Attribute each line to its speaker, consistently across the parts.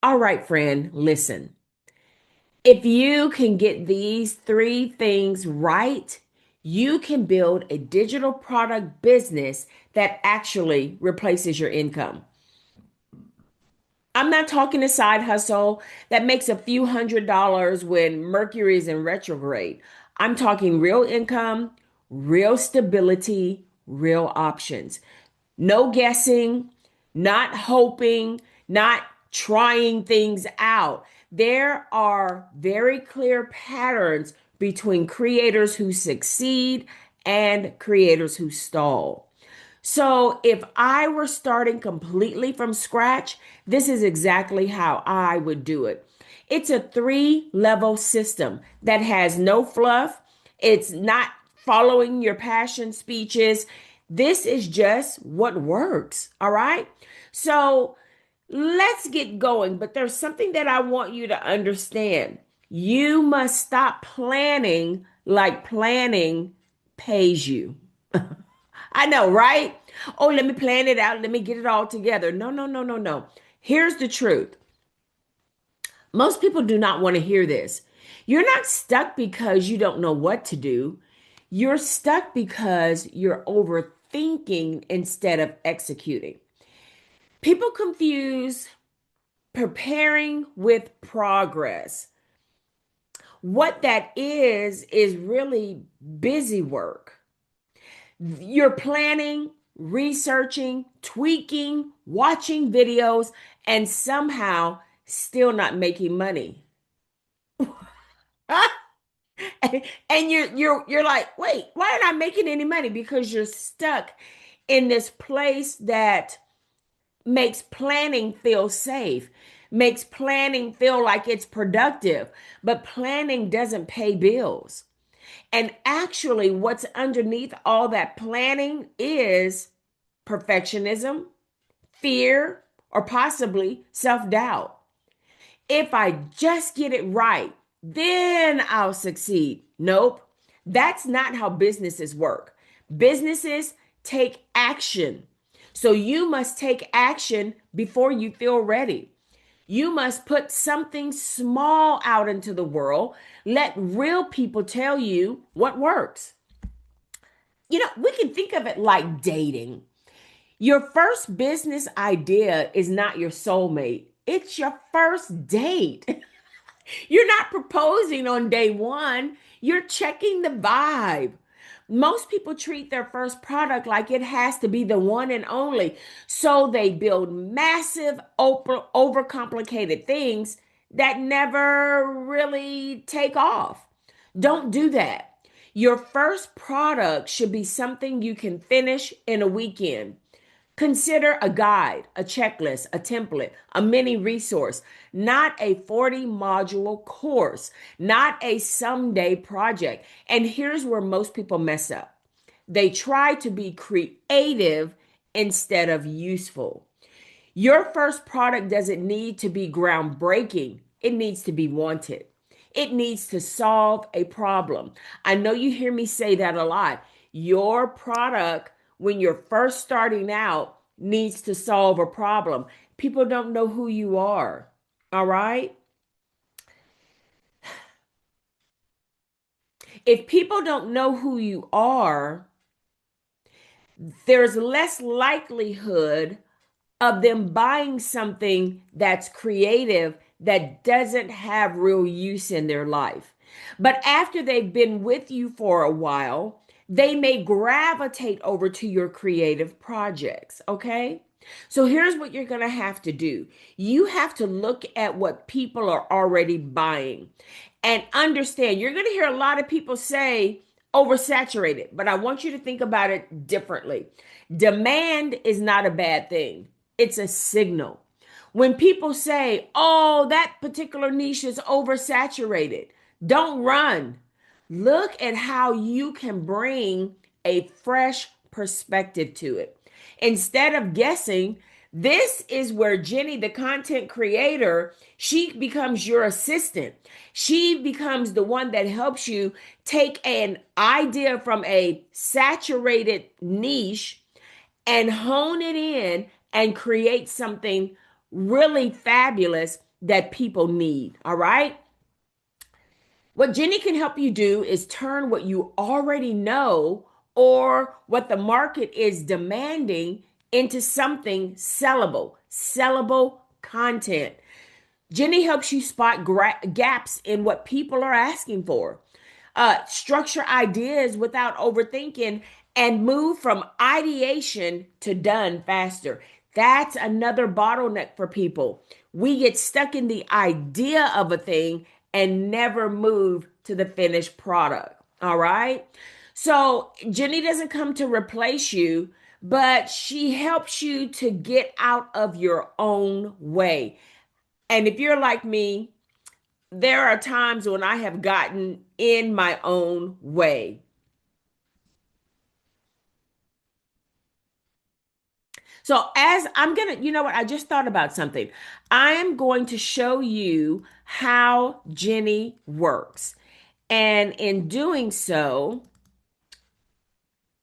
Speaker 1: All right, friend, listen. If you can get these three things right, you can build a digital product business that actually replaces your income. I'm not talking a side hustle that makes a few $100s when Mercury is in retrograde. I'm talking real income, real stability, real options. No guessing, not hoping, not trying things out. There are very clear patterns between creators who succeed and creators who stall. So, if I were starting completely from scratch, this is exactly how I would do it. It's a three-level system that has no fluff. It's not following your passion speeches. This is just what works. All right. So, let's get going. But there's something that I want you to understand. You must stop planning like planning pays you. I know, right? Oh, let me plan it out. Let me get it all together. No, no, no, no, no. Here's the truth. Most people do not want to hear this. You're not stuck because you don't know what to do. You're stuck because you're overthinking instead of executing. People confuse preparing with progress. What that is really busy work. You're planning, researching, tweaking, watching videos, and somehow still not making money. And you're like, wait, why am I not making any money? Because you're stuck in this place that makes planning feel safe, makes planning feel like it's productive, but planning doesn't pay bills. And actually, what's underneath all that planning is perfectionism, fear, or possibly self doubt. If I just get it right, then I'll succeed. Nope, that's not how businesses work. Businesses take action. So you must take action before you feel ready. You must put something small out into the world. Let real people tell you what works. We can think of it like dating. Your first business idea is not your soulmate, it's your first date. You're not proposing on day one, you're checking the vibe. Most people treat their first product like it has to be the one and only. So they build massive, overcomplicated things that never really take off. Don't do that. Your first product should be something you can finish in a weekend. Consider a guide, a checklist, a template, a mini resource, not a 40 module course, not a someday project. And here's where most people mess up. They try to be creative instead of useful. Your first product doesn't need to be groundbreaking, it needs to be wanted. It needs to solve a problem. I know you hear me say that a lot. Your product, when you're first starting out, needs to solve a problem. People don't know who you are. All right? If people don't know who you are, there's less likelihood of them buying something that's creative that doesn't have real use in their life. But after they've been with you for a while, they may gravitate over to your creative projects, okay? So here's what you're going to have to do. You have to look at what people are already buying and understand. You're going to hear a lot of people say oversaturated, but I want you to think about it differently. Demand is not a bad thing. It's a signal. When people say, oh, that particular niche is oversaturated, don't run. Look at how you can bring a fresh perspective to it. Instead of guessing, this is where Jenny, the content creator, she becomes your assistant. She becomes the one that helps you take an idea from a saturated niche and hone it in and create something really fabulous that people need. All right. What Jenny can help you do is turn what you already know or what the market is demanding into something sellable content. Jenny helps you spot gaps in what people are asking for, structure ideas without overthinking, and move from ideation to done faster. That's another bottleneck for people. We get stuck in the idea of a thing and never move to the finished product. All right. So Jenny doesn't come to replace you, but she helps you to get out of your own way. And if you're like me, there are times when I have gotten in my own way. So, as I'm going to, you know what? I just thought about something. I am going to show you how Jenny works. And in doing so,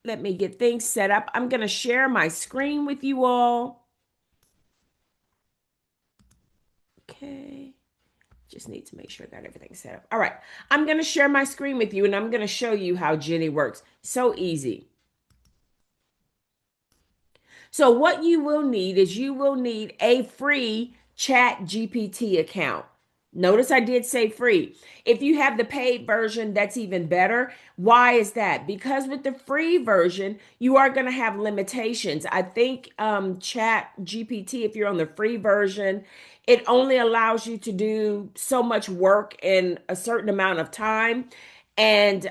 Speaker 1: let me get things set up. I'm going to share my screen with you all. Okay. Just need to make sure I got everything set up. All right. I'm going to share my screen with you and I'm going to show you how Jenny works. So easy. So what you will need is you will need a free Chat GPT account. Notice I did say free. If you have the paid version, that's even better. Why is that? Because with the free version, you are going to have limitations. I think Chat GPT, if you're on the free version, it only allows you to do so much work in a certain amount of time. And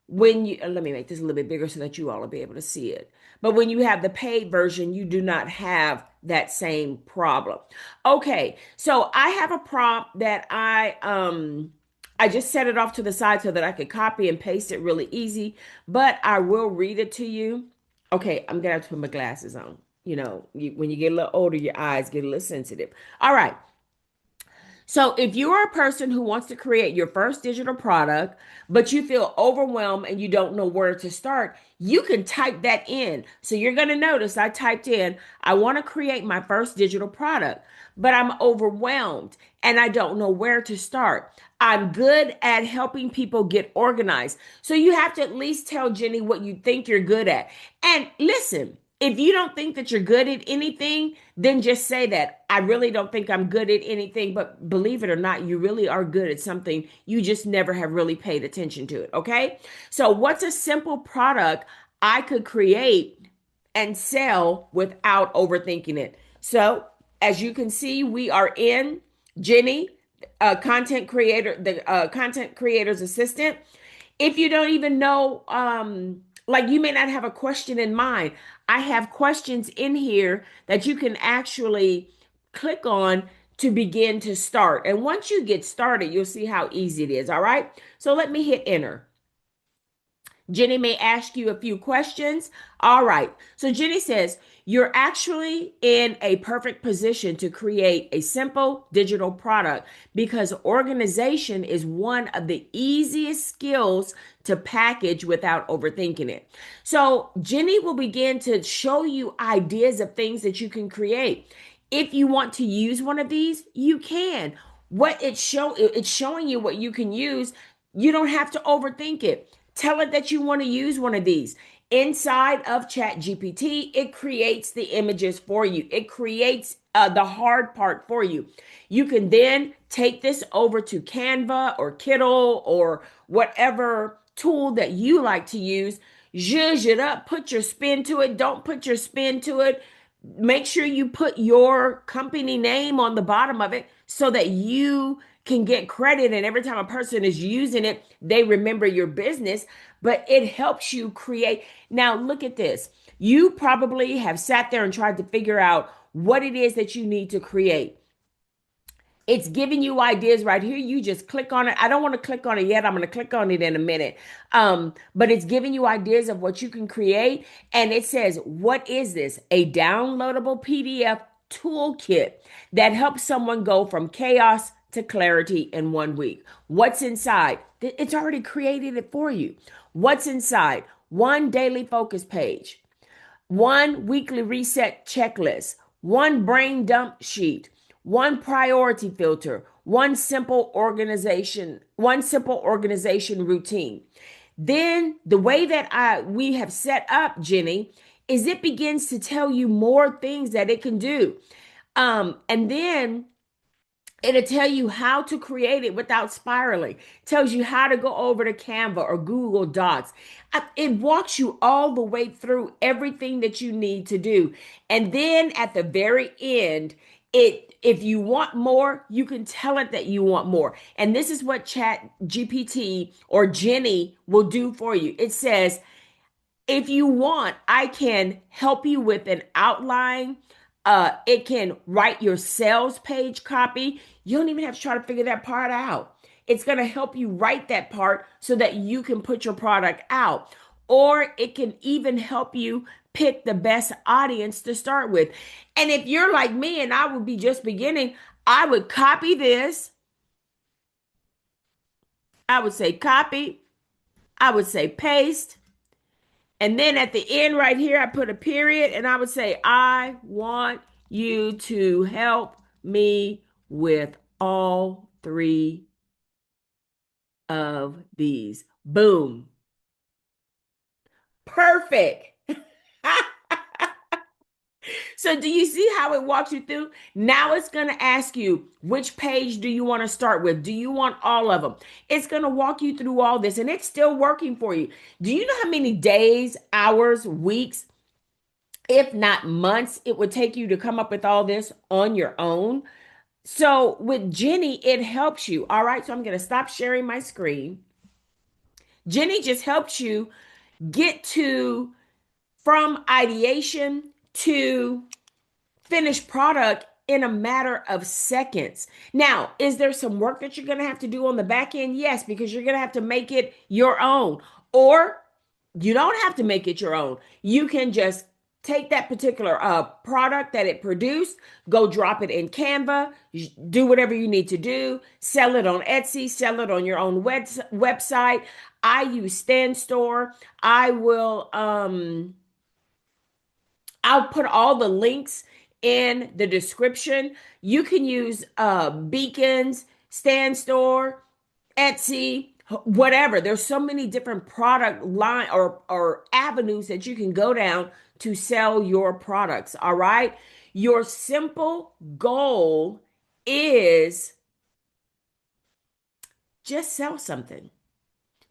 Speaker 1: when you, let me make this a little bit bigger so that you all will be able to see it. But when you have the paid version, you do not have that same problem. Okay, so I have a prompt that I just set it off to the side so that I could copy and paste it really easy, but I will read it to you. Okay, I'm gonna have to put my glasses on. When you get a little older, your eyes get a little sensitive. All right. So, if you are a person who wants to create your first digital product, but you feel overwhelmed and you don't know where to start, you can type that in. So, you're going to notice I typed in, I want to create my first digital product, but I'm overwhelmed and I don't know where to start. I'm good at helping people get organized. So, you have to at least tell Jenny what you think you're good at. And listen, if you don't think that you're good at anything, then just say that. I really don't think I'm good at anything, but believe it or not, you really are good at something. You just never have really paid attention to it. Okay. So, what's a simple product I could create and sell without overthinking it? So, as you can see, we are in Jenny, content creator, the content creator's assistant. If you don't even know, like you may not have a question in mind, I have questions in here that you can actually click on to begin to start. And once you get started, you'll see how easy it is. All right. So let me hit enter. Jenny may ask you a few questions. All right. So Jenny says, you're actually in a perfect position to create a simple digital product because organization is one of the easiest skills to package without overthinking it. So Jenny will begin to show you ideas of things that you can create. If you want to use one of these, you can. It's showing you what you can use. You don't have to overthink it. Tell it that you want to use one of these. Inside of Chat GPT, it creates the images for you. It creates the hard part for you. You can then take this over to Canva or Kindle or whatever tool that you like to use. Zhuzh it up, put your spin to it. Don't put your spin to it. Make sure you put your company name on the bottom of it so that you can get credit. And every time a person is using it, they remember your business, but it helps you create. Now, look at this. You probably have sat there and tried to figure out what it is that you need to create. It's giving you ideas right here. You just click on it. I don't want to click on it yet. I'm going to click on it in a minute. But it's giving you ideas of what you can create. And it says, what is this? A downloadable PDF toolkit that helps someone go from chaos to clarity in 1 week. What's inside? It's already created it for you. What's inside? One daily focus page, one weekly reset checklist, one brain dump sheet, one priority filter, one simple organization routine. Then the way that I we have set up, Jenny, is it begins to tell you more things that it can do. And then it'll tell you how to create it without spiraling. Tells you how to go over to Canva or Google Docs. It walks you all the way through everything that you need to do. And then at the very end, if you want more, you can tell it that you want more. And this is what Chat GPT or Jenny will do for you. It says, if you want, I can help you with an outline. It can write your sales page copy. You don't even have to try to figure that part out. It's going to help you write that part so that you can put your product out. Or it can even help you pick the best audience to start with. And if you're like me and I would be just beginning, I would copy this. I would say copy. I would say paste. And then at the end right here, I put a period and I would say, I want you to help me with all three of these. Boom. Perfect. So do you see how it walks you through? Now it's going to ask you, which page do you want to start with? Do you want all of them? It's going to walk you through all this and it's still working for you. Do you know how many days, hours, weeks, if not months, it would take you to come up with all this on your own? So with Jenny, it helps you. All right. So I'm going to stop sharing my screen. Jenny just helps you get to from ideation to finished product in a matter of seconds. Now, is there some work that you're going to have to do on the back end? Yes, because you're going to have to make it your own. Or you don't have to make it your own. You can just take that particular product that it produced, go drop it in Canva, do whatever you need to do, sell it on Etsy, sell it on your own website. I use Stand Store. I'll put all the links in the description. You can use Beacons, Stand Store, Etsy, whatever. There's so many different product line or avenues that you can go down to sell your products. All right. Your simple goal is just sell something.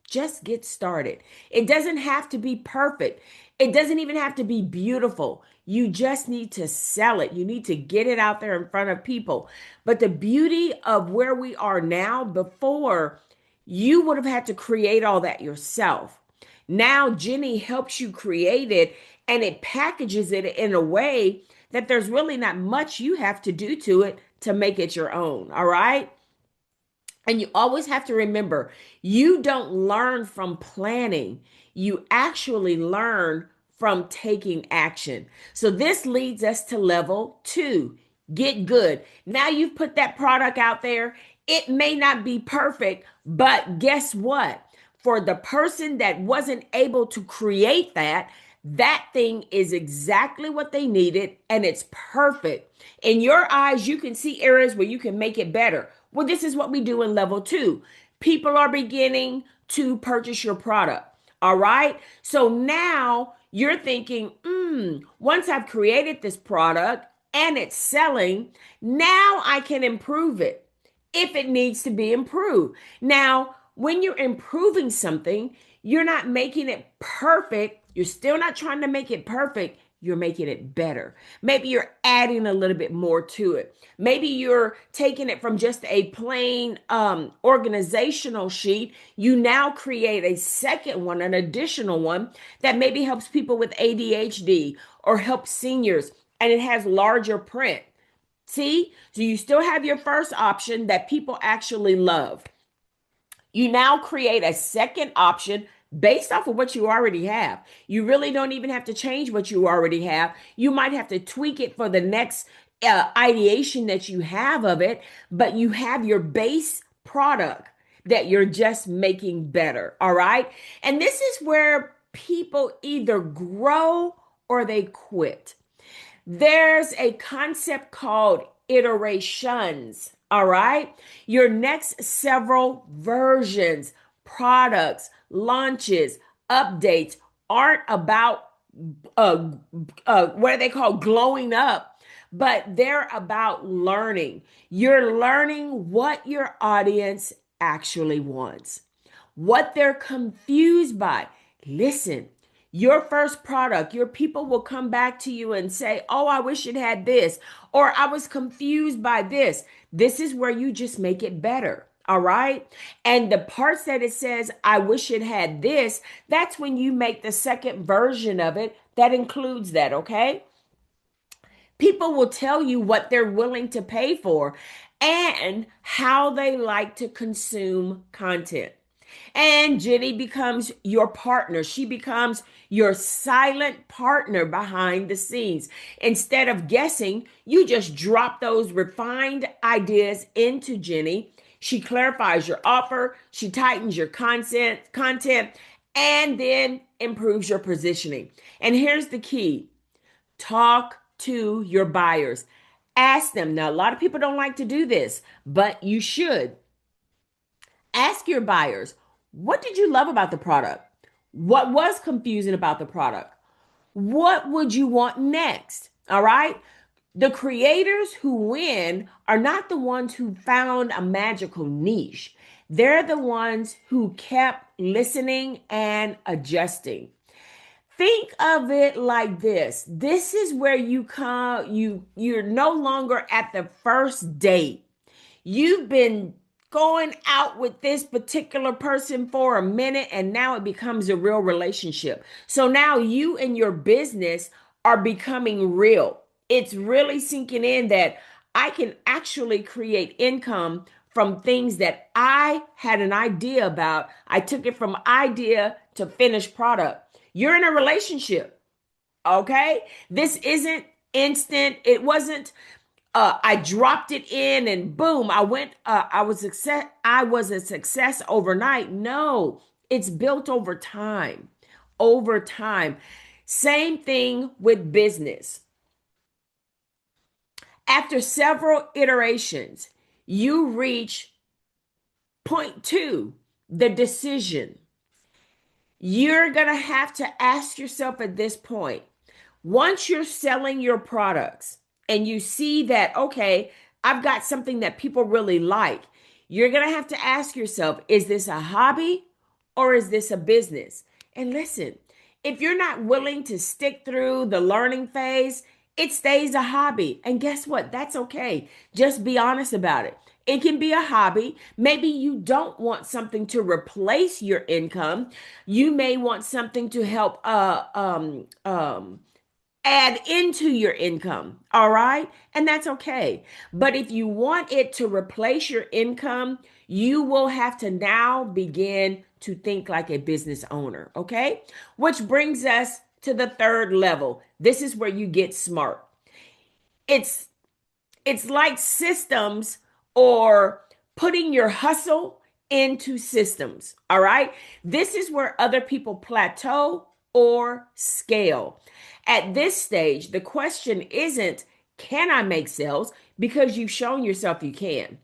Speaker 1: Just get started. It doesn't have to be perfect. It doesn't even have to be beautiful. You just need to sell it. You need to get it out there in front of people. But the beauty of where we are now, before you would have had to create all that yourself. Now Jenny helps you create it and it packages it in a way that there's really not much you have to do to it to make it your own. All right. And you always have to remember, you don't learn from planning. You actually learn from taking action. So this leads us to level 2. Get good. Now you've put that product out there. It may not be perfect, but guess what? For the person that wasn't able to create that, that thing is exactly what they needed and it's perfect. In your eyes, you can see areas where you can make it better. Well, this is what we do in level 2. People are beginning to purchase your product. All right. So now you're thinking, once I've created this product and it's selling, now I can improve it if it needs to be improved. Now, when you're improving something, you're not making it perfect. You're still not trying to make it perfect. You're making it better. Maybe you're adding a little bit more to it. Maybe you're taking it from just a plain organizational sheet. You now create a second one, an additional one that maybe helps people with ADHD or helps seniors, and it has larger print. See? So you still have your first option that people actually love. You now create a second option based off of what you already have. You really don't even have to change what you already have. You might have to tweak it for the next ideation that you have of it, but you have your base product that you're just making better. All right. And this is where people either grow or they quit. There's a concept called iterations. All right. Your next several versions, products, launches, updates aren't about uh, what they call glowing up, but they're about learning. You're learning what your audience actually wants, what they're confused by. Listen, your first product, your people will come back to you and say, "Oh, I wish it had this," or "I was confused by this." This is where you just make it better. All right. And the parts that it says, "I wish it had this," that's when you make the second version of it that includes that. Okay. People will tell you what they're willing to pay for and how they like to consume content. And Jenny becomes your partner. She becomes your silent partner behind the scenes. Instead of guessing, you just drop those refined ideas into Jenny. She clarifies your offer, she tightens your content, and then improves your positioning. And here's the key: talk to your buyers. Ask them. Now, a lot of people don't like to do this, but you should. Ask your buyers, what did you love about the product? What was confusing about the product? What would you want next? All right. The creators who win are not the ones who found a magical niche. They're the ones who kept listening and adjusting. Think of it like this. This is where you come, you're no longer at the first date. You've been going out with this particular person for a minute and now it becomes a real relationship. So now you and your business are becoming real. It's really sinking in that I can actually create income from things that I had an idea about. I took it from idea to finished product. You're in a relationship. Okay. This isn't instant. It wasn't I dropped it in and boom, I was a success overnight. No, it's built over time. Over time. Same thing with business. After several iterations, you reach point 2, the decision. You're going to have to ask yourself at this point, once you're selling your products and you see that, okay, I've got something that people really like, you're going to have to ask yourself, is this a hobby or is this a business? And listen, if you're not willing to stick through the learning phase, it stays a hobby. And guess what? That's okay. Just be honest about it. It can be a hobby. Maybe you don't want something to replace your income. You may want something to help add into your income. All right. And that's okay. But if you want it to replace your income, you will have to now begin to think like a business owner. Okay. Which brings us to the third level. This is where you get smart. It's it's like systems or putting your hustle into systems. All right. This is where other people plateau or scale. At this stage, the question isn't, can I make sales? Because you've shown yourself you can.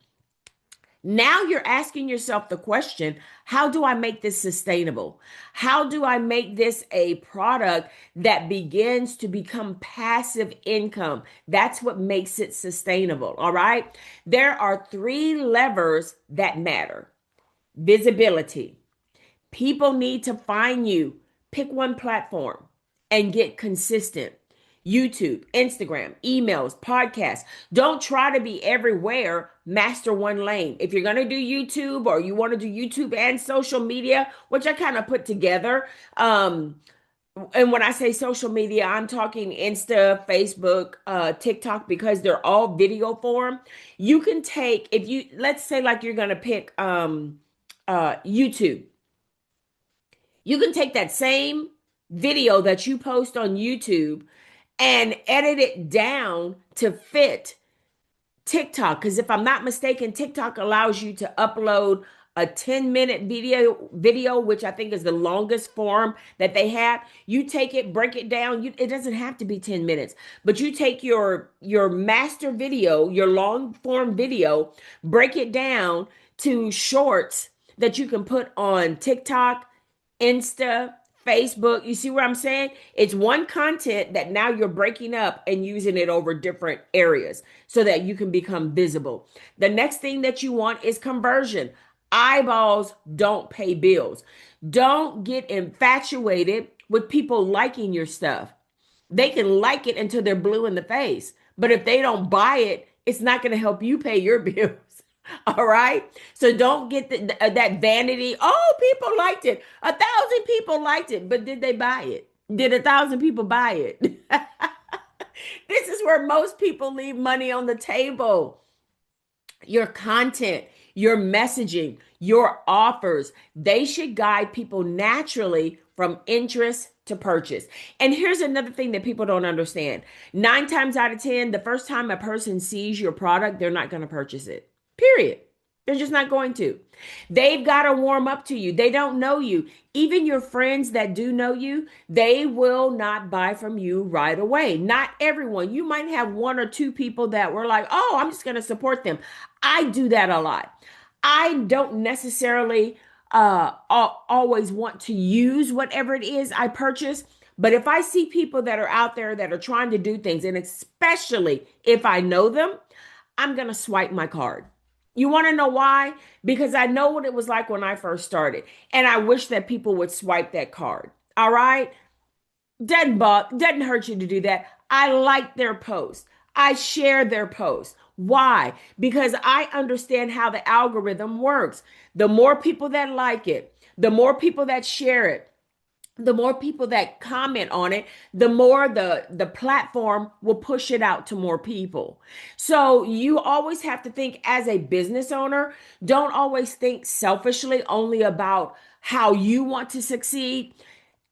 Speaker 1: Now you're asking yourself the question, how do I make this sustainable? How do I make this a product that begins to become passive income? That's what makes it sustainable. All right. There are 3 levers that matter: visibility. People need to find you. Pick one platform and get consistent. YouTube, Instagram, emails, podcasts. Don't try to be everywhere. Master one lane. If you're going to do YouTube or you want to do YouTube and social media, which I kind of put together, and when I say social media, I'm talking Insta, Facebook, TikTok, because they're all video form. You can take, if you, let's say like you're going to pick YouTube. You can take that same video that you post on YouTube and edit it down to fit TikTok. Because if I'm not mistaken, TikTok allows you to upload a 10-minute video, which I think is the longest form that they have. You take it, break it down. It doesn't have to be 10 minutes, but you take your master video, your long form video, break it down to shorts that you can put on TikTok, Insta, Facebook. You see what I'm saying? It's one content that now you're breaking up and using it over different areas so that you can become visible. The next thing that you want is conversion. Eyeballs don't pay bills. Don't get infatuated with people liking your stuff. They can like it until they're blue in the face. But if they don't buy it, it's not going to help you pay your bills. All right. So don't get that vanity. Oh, people liked it. 1,000 people liked it. But did they buy it? Did 1,000 people buy it? This is where most people leave money on the table. Your content, your messaging, your offers, they should guide people naturally from interest to purchase. And here's another thing that people don't understand. 9 times out of 10, the first time a person sees your product, they're not going to purchase it. Period. They're just not going to. They've got to warm up to you. They don't know you. Even your friends that do know you, they will not buy from you right away. Not everyone. You might have one or two people that were like, oh, I'm just going to support them. I do that a lot. I don't necessarily always want to use whatever it is I purchase. But if I see people that are out there that are trying to do things, and especially if I know them, I'm going to swipe my card. You want to know why? Because I know what it was like when I first started. And I wish that people would swipe that card. All right. Doesn't hurt you to do that. I like their post. I share their post. Why? Because I understand how the algorithm works. The more people that like it, the more people that share it, the more people that comment on it, the more the platform will push it out to more people. So you always have to think as a business owner, don't always think selfishly only about how you want to succeed.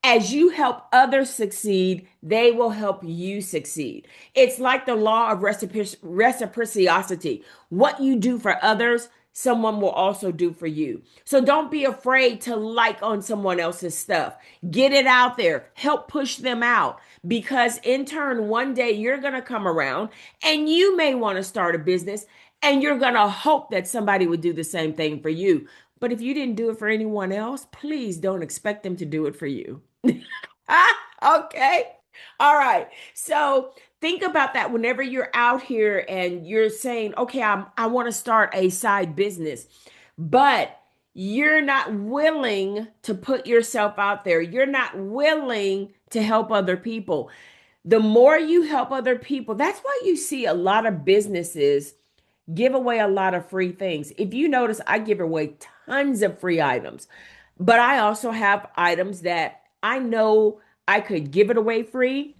Speaker 1: As you help others succeed, they will help you succeed. It's like the law of reciprocity. What you do for others, someone will also do for you. So don't be afraid to like on someone else's stuff. Get it out there. Help push them out. Because in turn, one day you're going to come around and you may want to start a business and you're going to hope that somebody would do the same thing for you. But if you didn't do it for anyone else, please don't expect them to do it for you. Okay. All right. So think about that whenever you're out here and you're saying, okay, I want to start a side business, but you're not willing to put yourself out there. You're not willing to help other people. The more you help other people, that's why you see a lot of businesses give away a lot of free things. If you notice, I give away tons of free items, but I also have items that I know I could give it away free,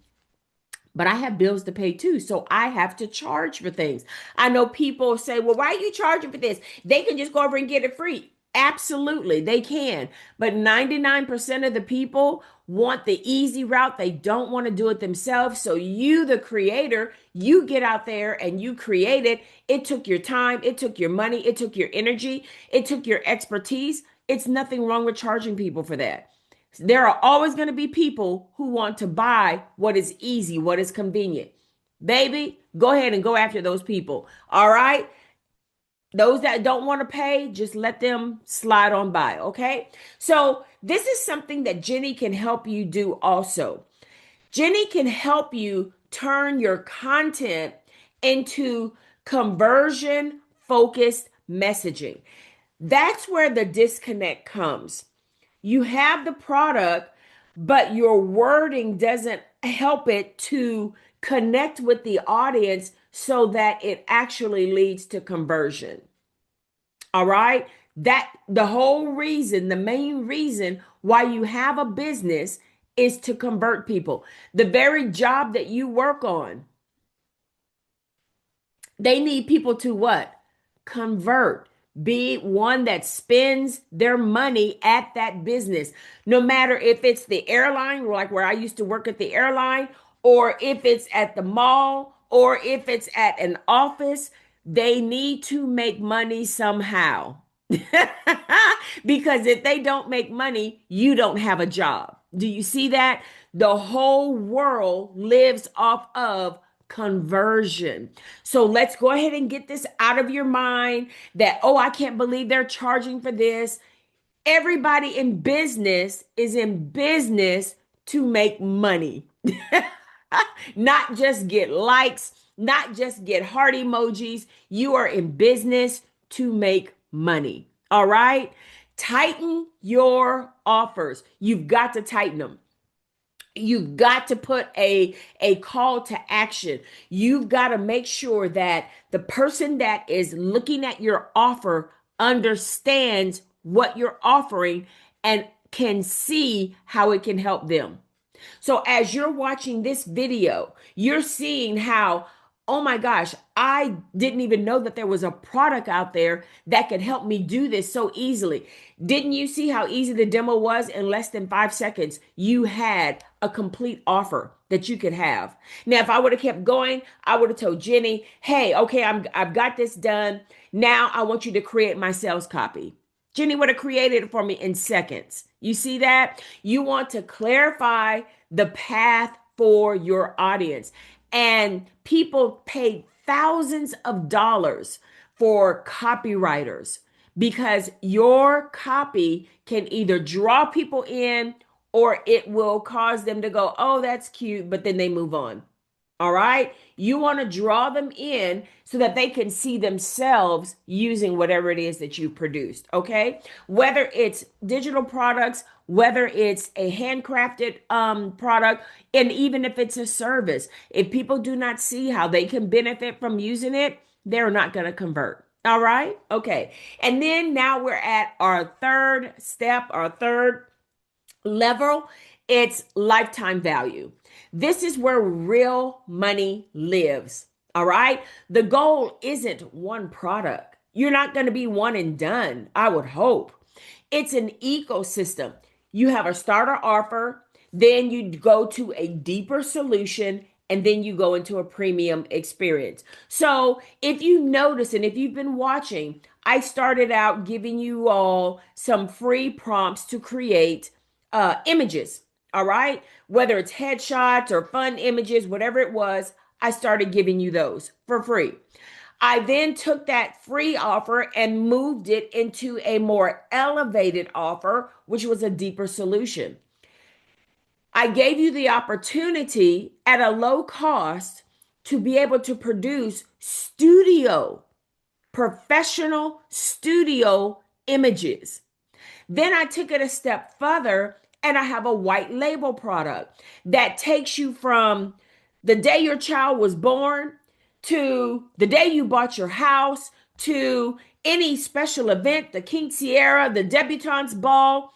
Speaker 1: but I have bills to pay too. So I have to charge for things. I know people say, well, why are you charging for this? They can just go over and get it free. Absolutely, they can. But 99% of the people want the easy route. They don't want to do it themselves. So you, the creator, you get out there and you create it. It took your time. It took your money. It took your energy. It took your expertise. It's nothing wrong with charging people for that. There are always going to be people who want to buy what is easy, what is convenient. Baby, go ahead and go after those people. All right. Those that don't want to pay, just let them slide on by. Okay. So this is something that Jenny can help you do also. Jenny can help you turn your content into conversion focused messaging. That's where the disconnect comes. You have the product, but your wording doesn't help it to connect with the audience so that it actually leads to conversion. All right? That the whole reason, the main reason why you have a business is to convert people. The very job that you work on, they need people to what? Convert. Be one that spends their money at that business. No matter if it's the airline, like where I used to work at the airline, or if it's at the mall, or if it's at an office, they need to make money somehow. Because if they don't make money, you don't have a job. Do you see that? The whole world lives off of conversion. So let's go ahead and get this out of your mind that, oh, I can't believe they're charging for this. Everybody in business is in business to make money, not just get likes, not just get heart emojis. You are in business to make money. All right. Tighten your offers. You've got to tighten them. You've got to put a call to action. You've got to make sure that the person that is looking at your offer understands what you're offering and can see how it can help them. So as you're watching this video, you're seeing how, oh my gosh, I didn't even know that there was a product out there that could help me do this so easily. Didn't you see how easy the demo was? In less than 5 seconds, you had a complete offer that you could have. Now, if I would have kept going, I would have told Jenny, hey, okay, I've got this done. Now I want you to create my sales copy. Jenny would have created it for me in seconds. You see that? You want to clarify the path for your audience. And people pay thousands of dollars for copywriters because your copy can either draw people in or it will cause them to go, oh, that's cute, but then they move on. All right. You want to draw them in so that they can see themselves using whatever it is that you produced. Okay. Whether it's digital products, whether it's a handcrafted product, and even if it's a service, if people do not see how they can benefit from using it, they're not going to convert. All right. Okay. And then now we're at our third step, our third level. It's lifetime value. This is where real money lives. All right. The goal isn't one product. You're not going to be one and done, I would hope. It's an ecosystem. You have a starter offer, then you go to a deeper solution, and then you go into a premium experience. So if you notice and if you've been watching, I started out giving you all some free prompts to create images. All right. Whether it's headshots or fun images, whatever it was, I started giving you those for free. I then took that free offer and moved it into a more elevated offer, which was a deeper solution. I gave you the opportunity at a low cost to be able to produce professional studio images. Then I took it a step further and I have a white label product that takes you from the day your child was born to the day you bought your house to any special event, the quinceañera, the debutante's ball,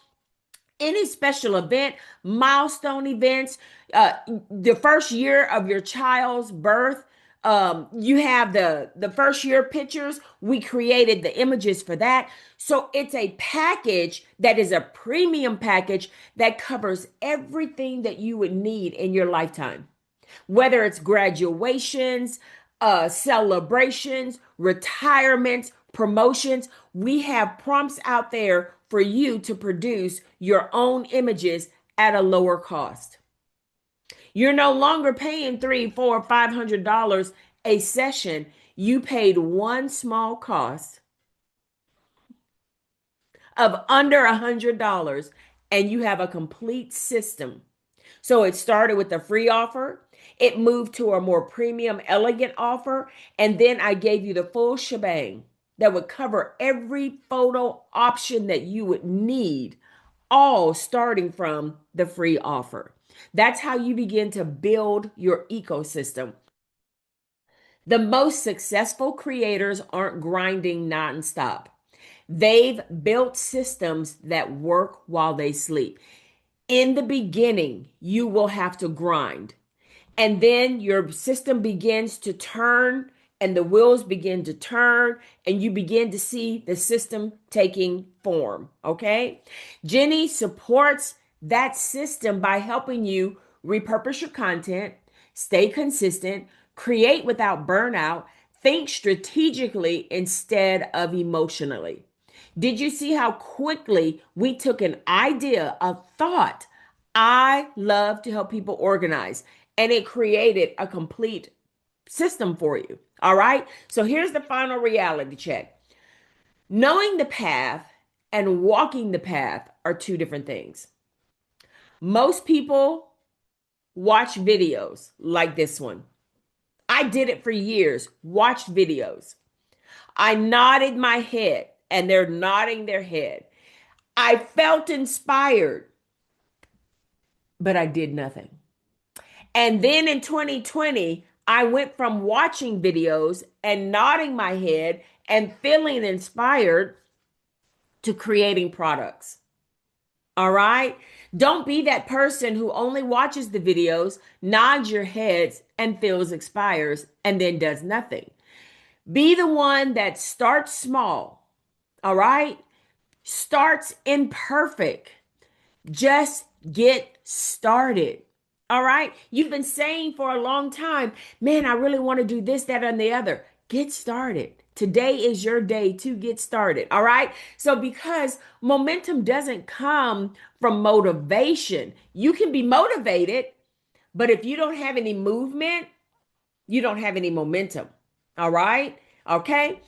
Speaker 1: any special event, milestone events, the first year of your child's birth. You have the first year pictures. We created the images for that. So it's a package that is a premium package that covers everything that you would need in your lifetime, whether it's graduations, celebrations, retirements, promotions. We have prompts out there for you to produce your own images at a lower cost. You're no longer paying $300, $400, $500 a session. You paid one small cost of under $100 and you have a complete system. So it started with a free offer. It moved to a more premium, elegant offer. And then I gave you the full shebang that would cover every photo option that you would need, all starting from the free offer. That's how you begin to build your ecosystem. The most successful creators aren't grinding nonstop. They've built systems that work while they sleep. In the beginning, you will have to grind. And then your system begins to turn and the wheels begin to turn and you begin to see the system taking form. Okay. Jenny supports that system by helping you repurpose your content, stay consistent, create without burnout, think strategically instead of emotionally. Did you see how quickly we took an idea, a thought? I love to help people organize, and it created a complete system for you. All right. So here's the final reality check. Knowing the path and walking the path are two different things. Most people watch videos like this one. I did it for years, watched videos. I nodded my head and they're nodding their head. I felt inspired, but I did nothing. And then in 2020, I went from watching videos and nodding my head and feeling inspired to creating products. All right. Don't be that person who only watches the videos, nods your heads, and feels expires and then does nothing. Be the one that starts small. All right. Starts imperfect. Just get started. All right. You've been saying for a long time, man, I really want to do this, that, and the other. Get started. Today is your day to get started. All right. So, because momentum doesn't come from motivation, you can be motivated, but if you don't have any movement, you don't have any momentum. All right. Okay.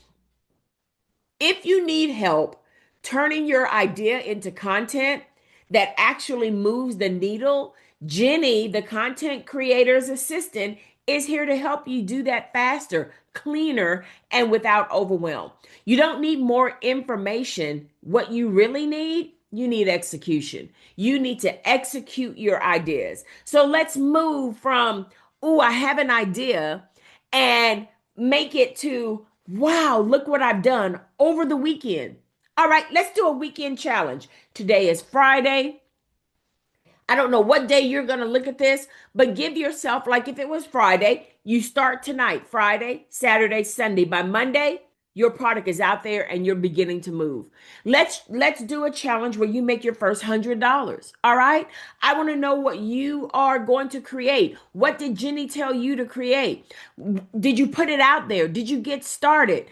Speaker 1: If you need help turning your idea into content that actually moves the needle, Jenny, the content creator's assistant, is here to help you do that faster, cleaner, and without overwhelm. You don't need more information. What you really need, you need execution. You need to execute your ideas. So let's move from, oh, I have an idea, and make it to, wow, look what I've done over the weekend. All right, let's do a weekend challenge. Today is Friday. I don't know what day you're going to look at this, but give yourself, like if it was Friday, you start tonight, Friday, Saturday, Sunday. By Monday, your product is out there and you're beginning to move. Let's do a challenge where you make your first $100. All right? I want to know what you are going to create. What did Jenny tell you to create? Did you put it out there? Did you get started?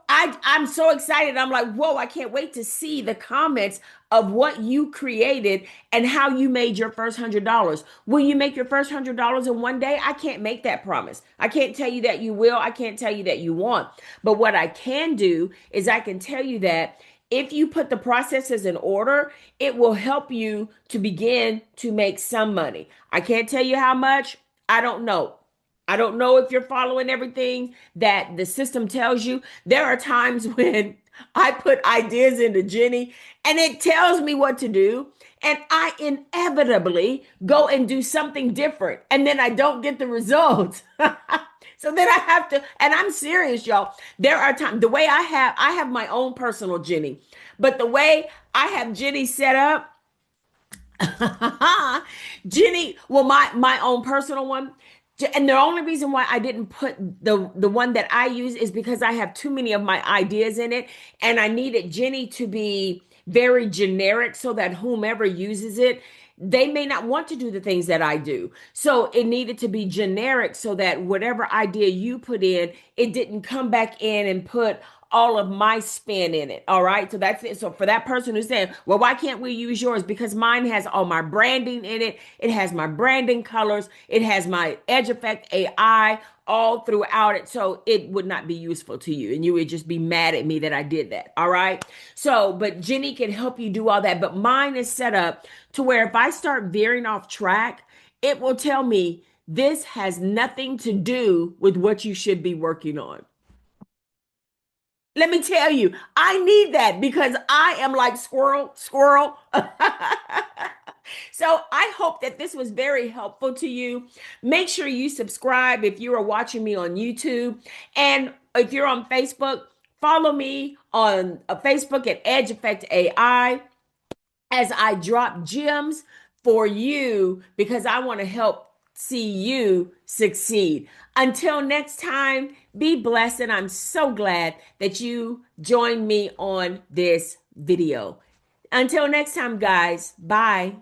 Speaker 1: I'm so excited. I'm like, whoa, I can't wait to see the comments of what you created and how you made your first $100. Will you make your first $100 in one day? I can't make that promise. I can't tell you that you will. I can't tell you that you won't. But what I can do is I can tell you that if you put the processes in order, it will help you to begin to make some money. I can't tell you how much. I don't know. I don't know if you're following everything that the system tells you. There are times when I put ideas into Jenny and it tells me what to do. And I inevitably go and do something different. And then I don't get the results. So then I have to, and I'm serious, y'all. There are times, the way I have my own personal Jenny, but the way I have Jenny set up, Jenny, well, my own personal one. And the only reason why I didn't put the one that I use is because I have too many of my ideas in it, and I needed Jenny to be very generic so that whomever uses it, they may not want to do the things that I do. So it needed to be generic so that whatever idea you put in, it didn't come back in and put all of my spin in it. All right. So that's it. So for that person who's saying, well, why can't we use yours? Because mine has all my branding in it. It has my branding colors. It has my edge effect AI all throughout it. So it would not be useful to you. And you would just be mad at me that I did that. All right. So, but Jenny can help you do all that. But mine is set up to where if I start veering off track, it will tell me this has nothing to do with what you should be working on. Let me tell you, I need that because I am like squirrel, squirrel. So I hope that this was very helpful to you. Make sure you subscribe if you are watching me on YouTube. And if you're on Facebook, follow me on Facebook at Edge Effect AI as I drop gems for you because I want to help see you succeed. Until next time, be blessed. And I'm so glad that you joined me on this video. Until next time, guys, bye.